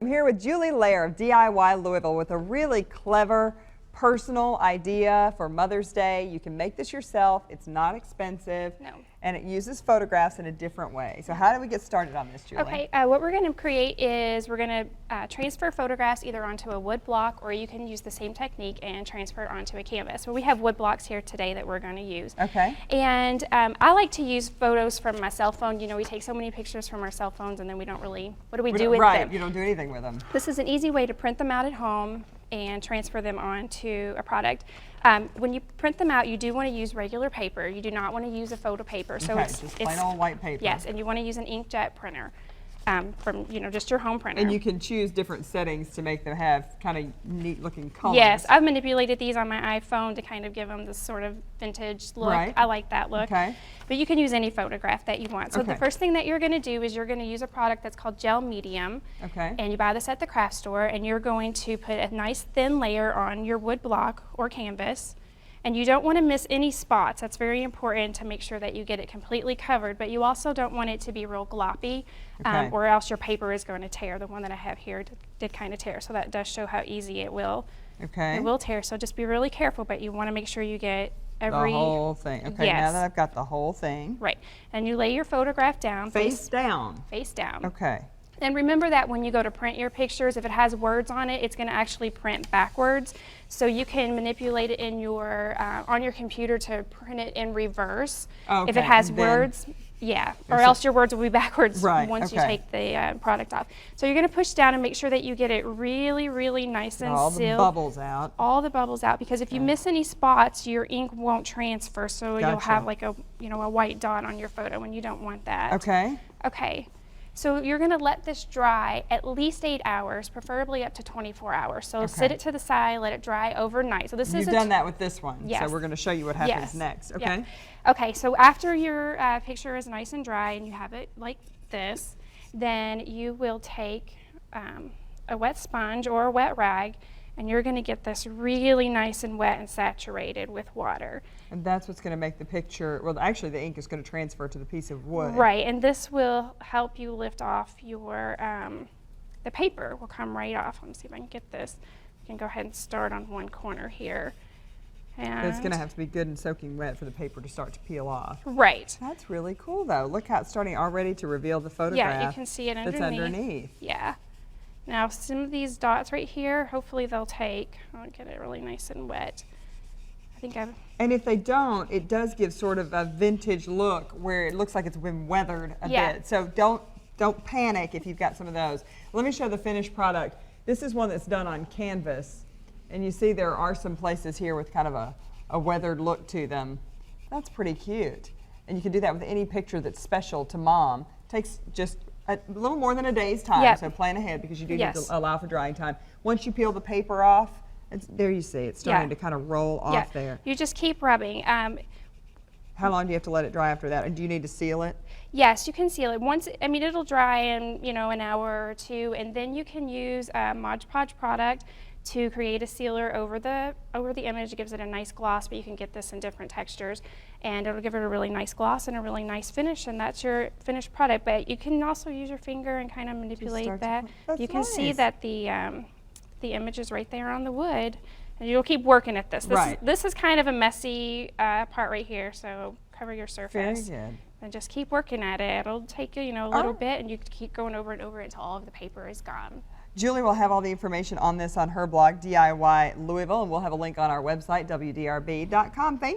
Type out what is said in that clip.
I'm here with Julie Lair of D.I.Y. Louisville with a really clever personal idea for Mother's Day. You can make this yourself. It's not expensive. No. And it uses photographs in a different way. So how do we get started on this, Julie? Okay, what we're going to create is we're going to transfer photographs either onto a wood block, or you can use the same technique and transfer it onto a canvas. So we have wood blocks here today that we're going to use. Okay. And I like to use photos from my cell phone. You know, we take so many pictures from our cell phones and then we don't really, what do we do with them? Right, you don't do anything with them. This is an easy way to print them out at home and transfer them onto a product. When you print them out, you do want to use regular paper. You do not want to use a photo paper. So okay, it's just plain old white paper. Yes, and you want to use an inkjet printer from just your home printer. And you can choose different settings to make them have kind of neat looking colors. Yes, I've manipulated these on my iPhone to kind of give them this sort of vintage look. Right. I like that look. Okay. But you can use any photograph that you want. So okay. the first thing that you're going to do is you're going to use a product that's called gel medium. Okay. And you buy this at the craft store, and you're going to put a nice thin layer on your wood block or canvas. And you don't want to miss any spots. That's very important to make sure that you get it completely covered, but you also don't want it to be real gloppy, okay. Or else your paper is going to tear. The one that I have here did kind of tear, so that does show how easy it will. Okay. It will tear, so just be really careful, but you want to make sure you get every... The whole thing. Okay, yes. Now that I've got the whole thing. Right, and you lay your photograph down. Face down. Face down. Okay. And remember that when you go to print your pictures, if it has words on it, it's going to actually print backwards. So you can manipulate it in your on your computer to print it in reverse. Okay. If it has words, yeah, or else your words will be backwards right. once okay. you take the product off. So you're going to push down and make sure that you get it really, really nice and all sealed. All the bubbles out. All the bubbles out, because if you miss any spots, your ink won't transfer. So gotcha. you'll have like a a white dot on your photo, and you don't want that. Okay. Okay. So you're going to let this dry at least 8 hours, preferably up to 24 hours. So okay. sit it to the side, let it dry overnight. So this is You've done that with this one. Yes. So we're going to show you what happens yes. next. Okay. Yeah. Okay. So after your picture is nice and dry and you have it like this, then you will take a wet sponge or a wet rag, and you're going to get this really nice and wet and saturated with water. And that's what's going to make the picture, well, actually the ink is going to transfer to the piece of wood. Right, and this will help you lift off your, the paper will come right off. Let me see if I can get this. You can go ahead and start on one corner here. And but it's going to have to be good and soaking wet for the paper to start to peel off. Right. That's really cool though. Look how it's starting already to reveal the photograph. Yeah, you can see it underneath. That's underneath. Yeah. Now some of these dots right here, hopefully they'll take. I'll get it really nice and wet. I think I've... And if they don't, it does give sort of a vintage look where it looks like it's been weathered a bit. So don't panic if you've got some of those. Let me show the finished product. This is one that's done on canvas. And you see there are some places here with kind of a weathered look to them. That's pretty cute. And you can do that with any picture that's special to mom. Takes just a little more than a day's time, yep. So plan ahead because you do yes. need to allow for drying time. Once you peel the paper off, there you see it's starting to kind of roll off there. You just keep rubbing. How long do you have to let it dry after that? And do you need to seal it? Yes, you can seal it. Once, I mean, it'll dry in an hour or two, and then you can use a Mod Podge product to create a sealer over the image. It gives it a nice gloss, but you can get this in different textures, and it'll give it a really nice gloss and a really nice finish, and that's your finished product. But you can also use your finger and kind of manipulate that. You can see that the image is right there on the wood, and you'll keep working at this. This is kind of a messy part right here, so cover your surface. Very good. And just keep working at it. It'll take you, a little bit, and you keep going over and over until all of the paper is gone. Julie will have all the information on this on her blog, D.I.Y. Louisville, and we'll have a link on our website, WDRB.com. Thank you.